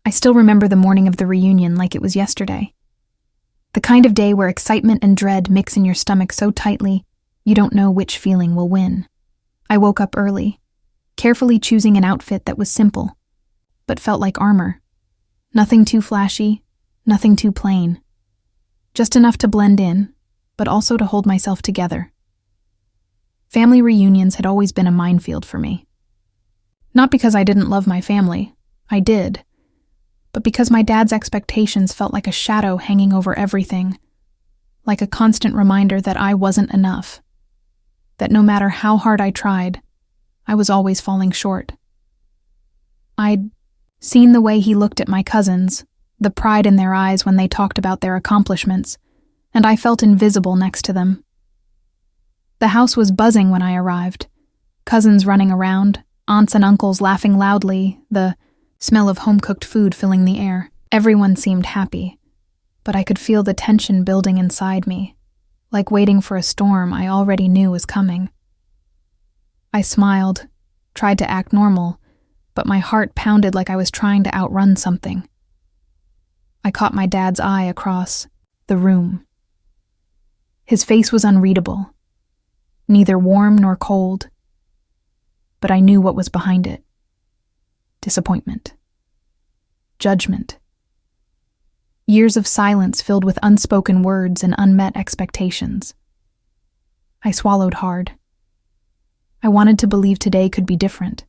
I still remember the morning of the reunion like it was yesterday. The kind of day where excitement and dread mix in your stomach so tightly, you don't know which feeling will win. I woke up early, carefully choosing an outfit that was simple, but felt like armor. Nothing too flashy, nothing too plain. Just enough to blend in, but also to hold myself together. Family reunions had always been a minefield for me. Not because I didn't love my family, I did, but because my dad's expectations felt like a shadow hanging over everything, like a constant reminder that I wasn't enough, that no matter how hard I tried, I was always falling short. I'd seen the way he looked at my cousins, the pride in their eyes when they talked about their accomplishments, and I felt invisible next to them. The house was buzzing when I arrived, cousins running around, aunts and uncles laughing loudly, the smell of home-cooked food filling the air. Everyone seemed happy, but I could feel the tension building inside me, like waiting for a storm I already knew was coming. I smiled, tried to act normal, but my heart pounded like I was trying to outrun something. I caught my dad's eye across the room. His face was unreadable, neither warm nor cold, but I knew what was behind it. Disappointment. Judgment. Years of silence filled with unspoken words and unmet expectations. I swallowed hard. I wanted to believe today could be different,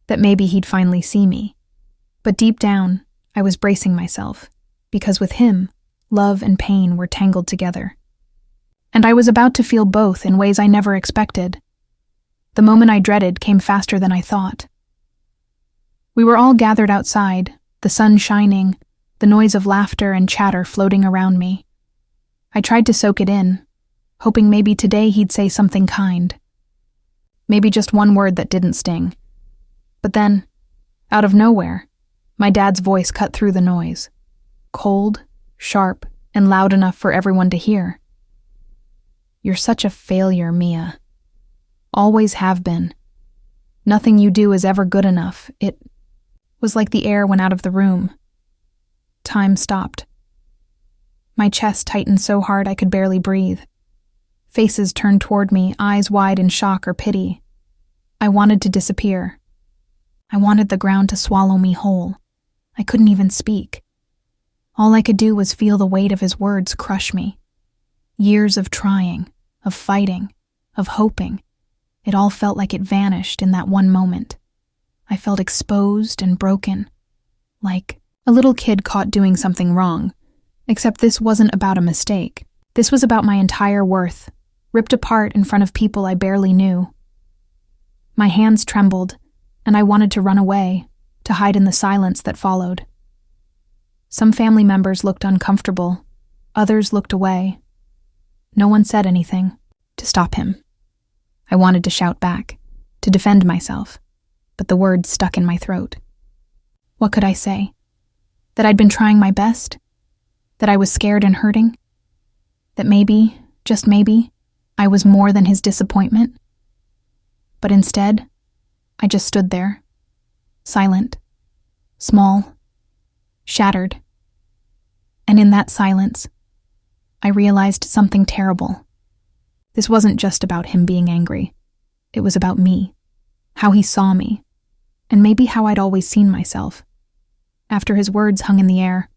that maybe he'd finally see me. But deep down, I was bracing myself, because with him, love and pain were tangled together. And I was about to feel both in ways I never expected. The moment I dreaded came faster than I thought. We were all gathered outside, the sun shining, the noise of laughter and chatter floating around me. I tried to soak it in, hoping maybe today he'd say something kind. Maybe just one word that didn't sting. But then, out of nowhere, my dad's voice cut through the noise. Cold, sharp, and loud enough for everyone to hear. "You're such a failure, Mia. Always have been. Nothing you do is ever good enough." It was like the air went out of the room. Time stopped. My chest tightened so hard I could barely breathe. Faces turned toward me, eyes wide in shock or pity. I wanted to disappear. I wanted the ground to swallow me whole. I couldn't even speak. All I could do was feel the weight of his words crush me. Years of trying, of fighting, of hoping. It all felt like it vanished in that one moment. I felt exposed and broken, like a little kid caught doing something wrong. Except this wasn't about a mistake. This was about my entire worth, ripped apart in front of people I barely knew. My hands trembled, and I wanted to run away, to hide in the silence that followed. Some family members looked uncomfortable, others looked away. No one said anything to stop him. I wanted to shout back, to defend myself, but the words stuck in my throat. What could I say? That I'd been trying my best? That I was scared and hurting? That maybe, just maybe, I was more than his disappointment? But instead, I just stood there, silent, small, shattered. And in that silence, I realized something terrible. This wasn't just about him being angry. It was about me, how he saw me, and maybe how I'd always seen myself. After his words hung in the air,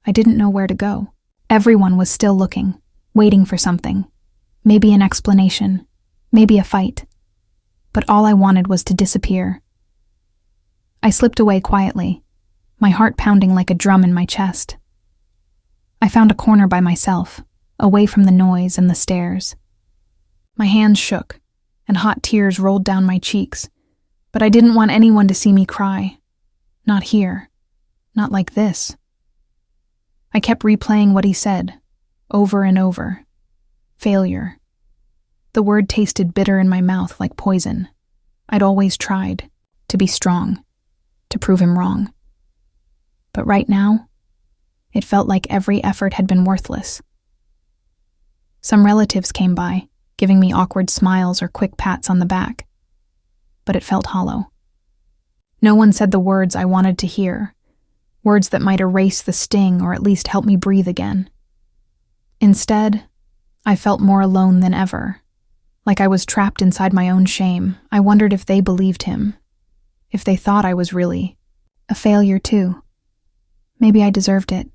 I didn't know where to go. Everyone was still looking, waiting for something. Maybe an explanation, maybe a fight. But all I wanted was to disappear. I slipped away quietly, my heart pounding like a drum in my chest. I found a corner by myself, away from the noise and the stares. My hands shook, and hot tears rolled down my cheeks, but I didn't want anyone to see me cry. Not here. Not like this. I kept replaying what he said, over and over. Failure. The word tasted bitter in my mouth like poison. I'd always tried to be strong, to prove him wrong. But right now, it felt like every effort had been worthless. Some relatives came by, giving me awkward smiles or quick pats on the back. But it felt hollow. No one said the words I wanted to hear, words that might erase the sting or at least help me breathe again. Instead, I felt more alone than ever. Like I was trapped inside my own shame. I wondered if they believed him, if they thought I was really a failure too. Maybe I deserved it.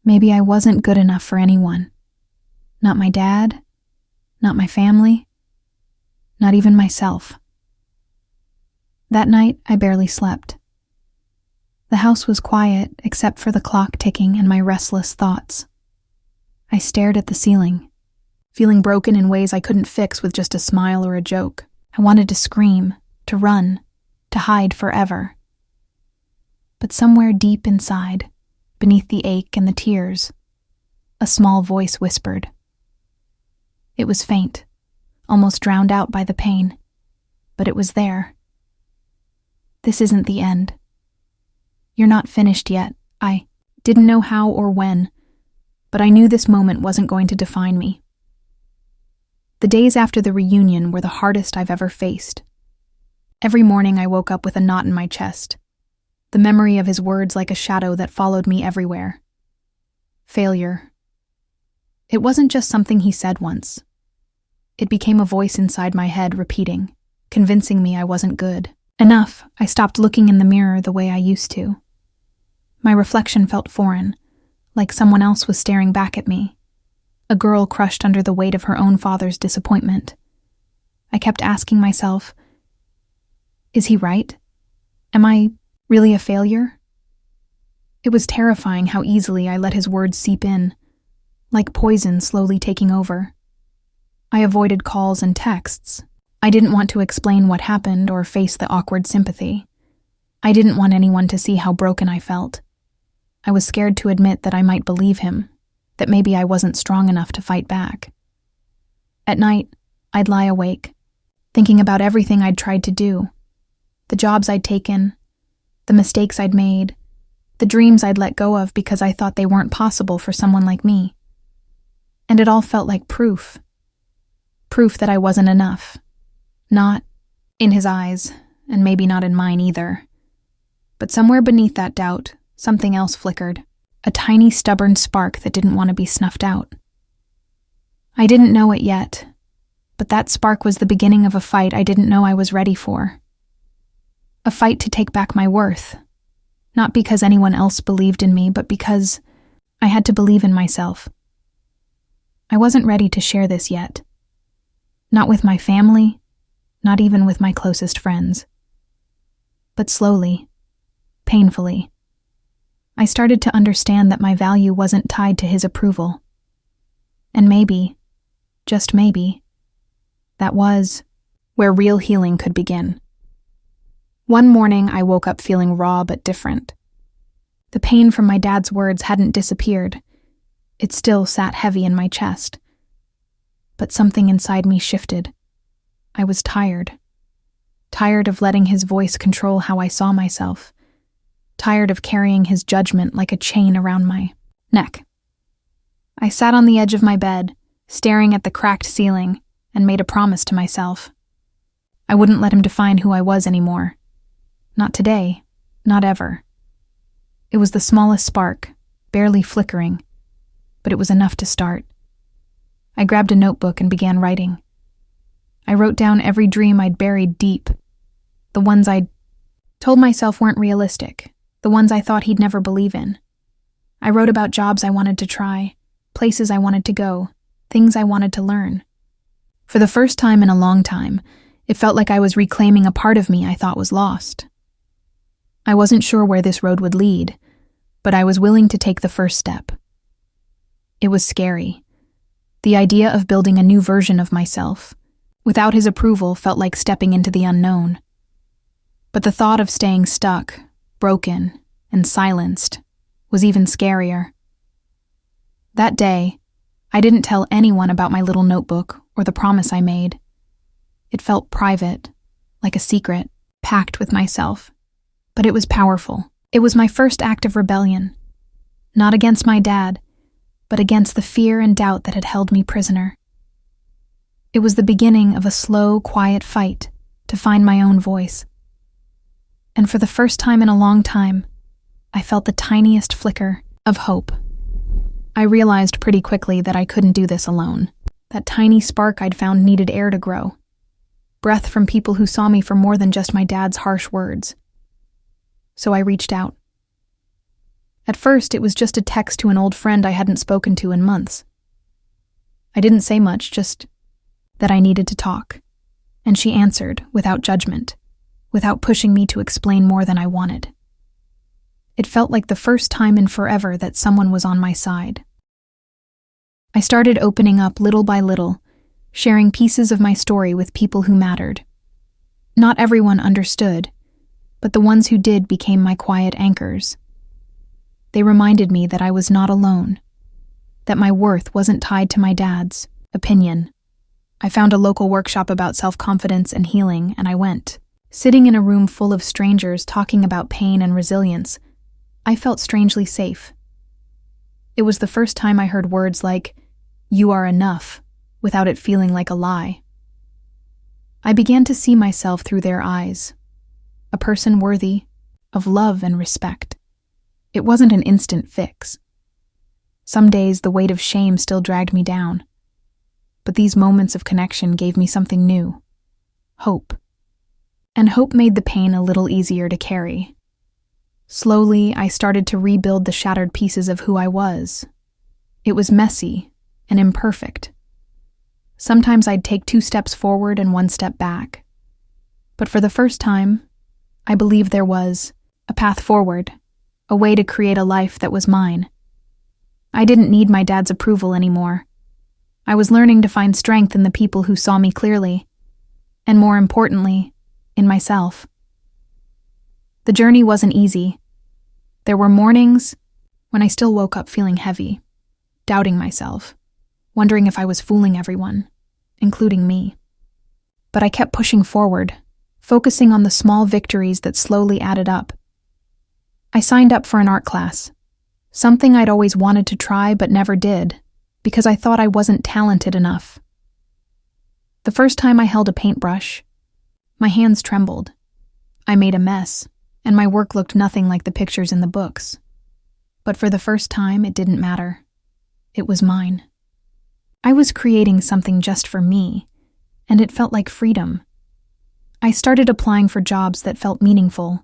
Maybe I wasn't good enough for anyone. Not my dad, not my family, not even myself. That night, I barely slept. The house was quiet except for the clock ticking and my restless thoughts. I stared at the ceiling, feeling broken in ways I couldn't fix with just a smile or a joke. I wanted to scream, to run, to hide forever. But somewhere deep inside, beneath the ache and the tears, a small voice whispered. It was faint, almost drowned out by the pain, but it was there. This isn't the end. You're not finished yet. I didn't know how or when, but I knew this moment wasn't going to define me. The days after the reunion were the hardest I've ever faced. Every morning I woke up with a knot in my chest, the memory of his words like a shadow that followed me everywhere. Failure. It wasn't just something he said once. It became a voice inside my head repeating, convincing me I wasn't good. Enough, I stopped looking in the mirror the way I used to. My reflection felt foreign, like someone else was staring back at me, a girl crushed under the weight of her own father's disappointment. I kept asking myself, is he right? Am I really a failure? It was terrifying how easily I let his words seep in, like poison slowly taking over. I avoided calls and texts. I didn't want to explain what happened or face the awkward sympathy. I didn't want anyone to see how broken I felt. I was scared to admit that I might believe him, that maybe I wasn't strong enough to fight back. At night, I'd lie awake, thinking about everything I'd tried to do, the jobs I'd taken, the mistakes I'd made, the dreams I'd let go of because I thought they weren't possible for someone like me. And it all felt like proof. Proof that I wasn't enough. Not in his eyes, and maybe not in mine either. But somewhere beneath that doubt, something else flickered, a tiny stubborn spark that didn't want to be snuffed out. I didn't know it yet, but that spark was the beginning of a fight I didn't know I was ready for. A fight to take back my worth, not because anyone else believed in me, but because I had to believe in myself. I wasn't ready to share this yet. Not with my family, not even with my closest friends. But slowly, painfully, I started to understand that my value wasn't tied to his approval. And maybe, just maybe, that was where real healing could begin. One morning, I woke up feeling raw but different. The pain from my dad's words hadn't disappeared. It still sat heavy in my chest. But something inside me shifted. I was tired. Tired of letting his voice control how I saw myself. Tired of carrying his judgment like a chain around my neck. I sat on the edge of my bed, staring at the cracked ceiling, and made a promise to myself. I wouldn't let him define who I was anymore. Not today, not ever. It was the smallest spark, barely flickering, but it was enough to start. I grabbed a notebook and began writing. I wrote down every dream I'd buried deep, the ones I'd told myself weren't realistic, the ones I thought he'd never believe in. I wrote about jobs I wanted to try, places I wanted to go, things I wanted to learn. For the first time in a long time, it felt like I was reclaiming a part of me I thought was lost. I wasn't sure where this road would lead, but I was willing to take the first step. It was scary. The idea of building a new version of myself, without his approval, felt like stepping into the unknown. But the thought of staying stuck, broken, and silenced was even scarier. That day, I didn't tell anyone about my little notebook or the promise I made. It felt private, like a secret, pact with myself. But it was powerful. It was my first act of rebellion. Not against my dad, but against the fear and doubt that had held me prisoner. It was the beginning of a slow, quiet fight to find my own voice. And for the first time in a long time, I felt the tiniest flicker of hope. I realized pretty quickly that I couldn't do this alone. That tiny spark I'd found needed air to grow. Breath from people who saw me for more than just my dad's harsh words. So I reached out. At first, it was just a text to an old friend I hadn't spoken to in months. I didn't say much, just that I needed to talk. And she answered, without judgment, without pushing me to explain more than I wanted. It felt like the first time in forever that someone was on my side. I started opening up little by little, sharing pieces of my story with people who mattered. Not everyone understood, but the ones who did became my quiet anchors. They reminded me that I was not alone, that my worth wasn't tied to my dad's opinion. I found a local workshop about self-confidence and healing, and I went. Sitting in a room full of strangers talking about pain and resilience, I felt strangely safe. It was the first time I heard words like, "You are enough," without it feeling like a lie. I began to see myself through their eyes, a person worthy of love and respect. It wasn't an instant fix. Some days the weight of shame still dragged me down, but these moments of connection gave me something new, hope. And hope made the pain a little easier to carry. Slowly, I started to rebuild the shattered pieces of who I was. It was messy and imperfect. Sometimes I'd take 2 steps forward and 1 step back. But for the first time, I believed there was a path forward, a way to create a life that was mine. I didn't need my dad's approval anymore. I was learning to find strength in the people who saw me clearly, and more importantly, in myself. The journey wasn't easy. There were mornings when I still woke up feeling heavy, doubting myself, wondering if I was fooling everyone, including me. But I kept pushing forward, focusing on the small victories that slowly added up. I signed up for an art class, something I'd always wanted to try but never did, because I thought I wasn't talented enough. The first time I held a paintbrush, my hands trembled. I made a mess, and my work looked nothing like the pictures in the books. But for the first time, it didn't matter. It was mine. I was creating something just for me, and it felt like freedom. I started applying for jobs that felt meaningful,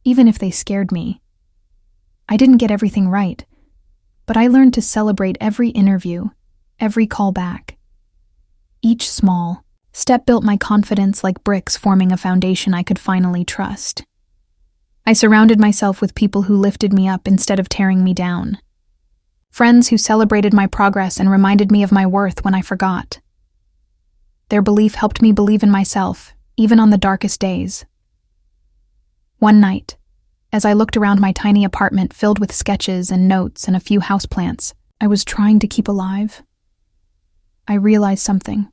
even if they scared me. I didn't get everything right, but I learned to celebrate every interview, every call back. Each small step built my confidence like bricks forming a foundation I could finally trust. I surrounded myself with people who lifted me up instead of tearing me down. Friends who celebrated my progress and reminded me of my worth when I forgot. Their belief helped me believe in myself, even on the darkest days. One night, as I looked around my tiny apartment filled with sketches and notes and a few houseplants I was trying to keep alive, I realized something.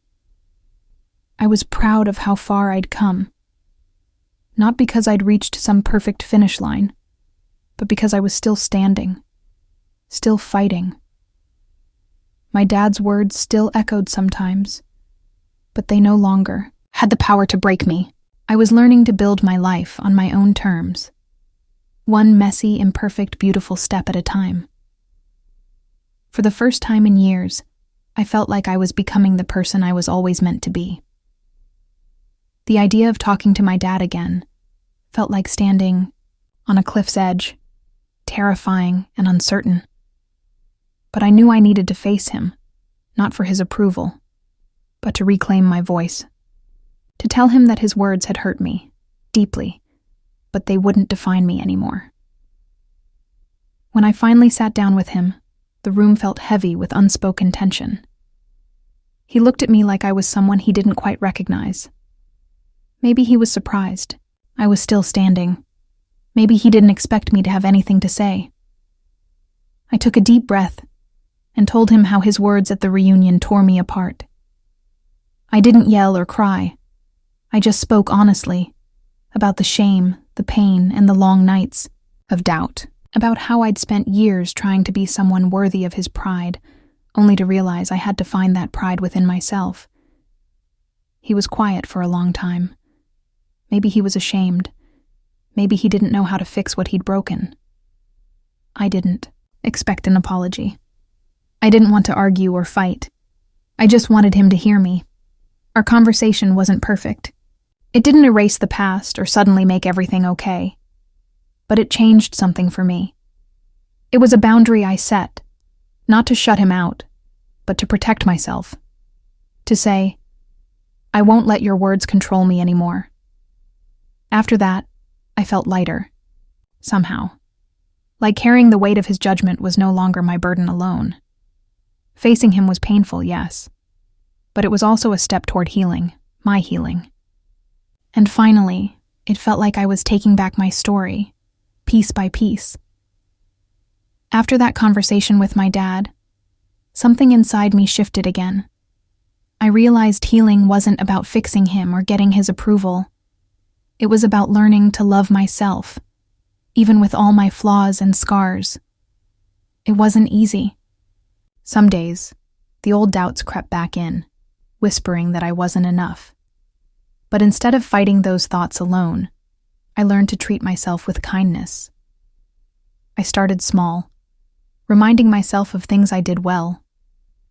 I was proud of how far I'd come. Not because I'd reached some perfect finish line, but because I was still standing, still fighting. My dad's words still echoed sometimes, but they no longer had the power to break me. I was learning to build my life on my own terms, one messy, imperfect, beautiful step at a time. For the first time in years, I felt like I was becoming the person I was always meant to be. The idea of talking to my dad again felt like standing on a cliff's edge, terrifying and uncertain. But I knew I needed to face him, not for his approval, but to reclaim my voice. To tell him that his words had hurt me, deeply, but they wouldn't define me anymore. When I finally sat down with him, the room felt heavy with unspoken tension. He looked at me like I was someone he didn't quite recognize. Maybe he was surprised. I was still standing. Maybe he didn't expect me to have anything to say. I took a deep breath and told him how his words at the reunion tore me apart. I didn't yell or cry. I just spoke honestly about the shame, the pain, and the long nights of doubt, about how I'd spent years trying to be someone worthy of his pride, only to realize I had to find that pride within myself. He was quiet for a long time. Maybe he was ashamed. Maybe he didn't know how to fix what he'd broken. I didn't expect an apology. I didn't want to argue or fight. I just wanted him to hear me. Our conversation wasn't perfect. It didn't erase the past or suddenly make everything okay. But it changed something for me. It was a boundary I set, not to shut him out, but to protect myself. To say, I won't let your words control me anymore. After that, I felt lighter. Somehow. Like carrying the weight of his judgment was no longer my burden alone. Facing him was painful, yes. But it was also a step toward healing, my healing. And finally, it felt like I was taking back my story, piece by piece. After that conversation with my dad, something inside me shifted again. I realized healing wasn't about fixing him or getting his approval. It was about learning to love myself, even with all my flaws and scars. It wasn't easy. Some days, the old doubts crept back in, whispering that I wasn't enough. But instead of fighting those thoughts alone, I learned to treat myself with kindness. I started small, reminding myself of things I did well,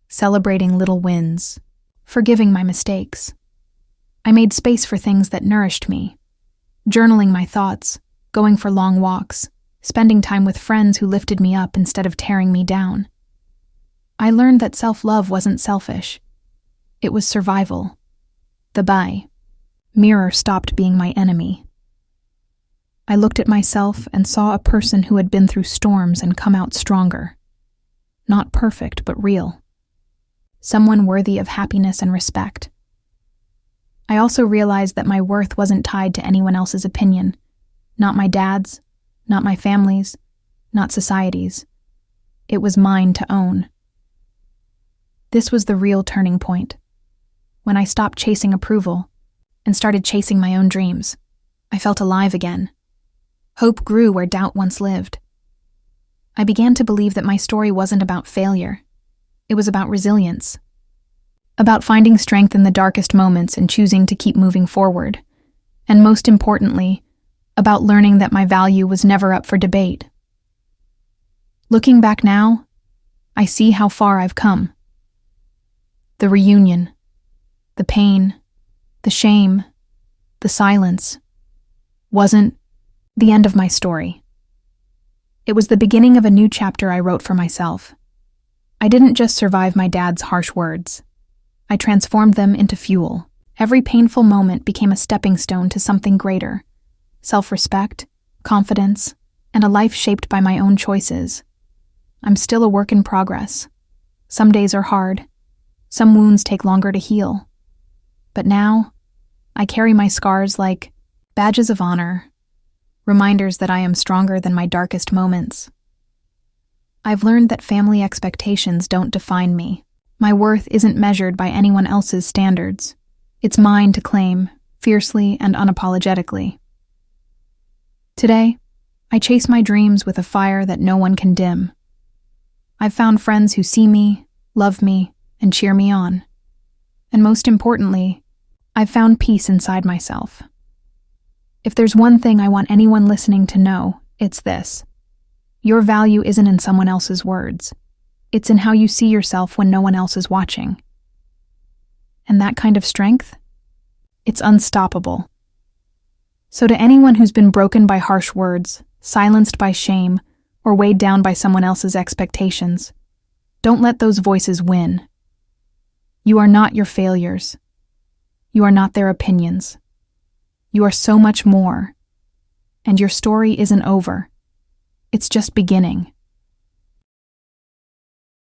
celebrating little wins, forgiving my mistakes. I made space for things that nourished me, journaling my thoughts, going for long walks, spending time with friends who lifted me up instead of tearing me down. I learned that self-love wasn't selfish. It was survival. The mirror stopped being my enemy. I looked at myself and saw a person who had been through storms and come out stronger. Not perfect, but real. Someone worthy of happiness and respect. I also realized that my worth wasn't tied to anyone else's opinion. Not my dad's, not my family's, not society's. It was mine to own. This was the real turning point. When I stopped chasing approval and started chasing my own dreams, I felt alive again. Hope grew where doubt once lived. I began to believe that my story wasn't about failure. It was about resilience. About finding strength in the darkest moments and choosing to keep moving forward. And most importantly, about learning that my value was never up for debate. Looking back now, I see how far I've come. The reunion, the pain, the shame, the silence, wasn't the end of my story. It was the beginning of a new chapter I wrote for myself. I didn't just survive my dad's harsh words. I transformed them into fuel. Every painful moment became a stepping stone to something greater. Self-respect, confidence, and a life shaped by my own choices. I'm still a work in progress. Some days are hard. Some wounds take longer to heal. But now, I carry my scars like badges of honor, reminders that I am stronger than my darkest moments. I've learned that family expectations don't define me. My worth isn't measured by anyone else's standards. It's mine to claim, fiercely and unapologetically. Today, I chase my dreams with a fire that no one can dim. I've found friends who see me, love me, and cheer me on. And most importantly, I've found peace inside myself. If there's one thing I want anyone listening to know, it's this. Your value isn't in someone else's words. It's in how you see yourself when no one else is watching. And that kind of strength? It's unstoppable. So to anyone who's been broken by harsh words, silenced by shame, or weighed down by someone else's expectations, don't let those voices win. You are not your failures. You are not their opinions. You are so much more. And your story isn't over. It's just beginning.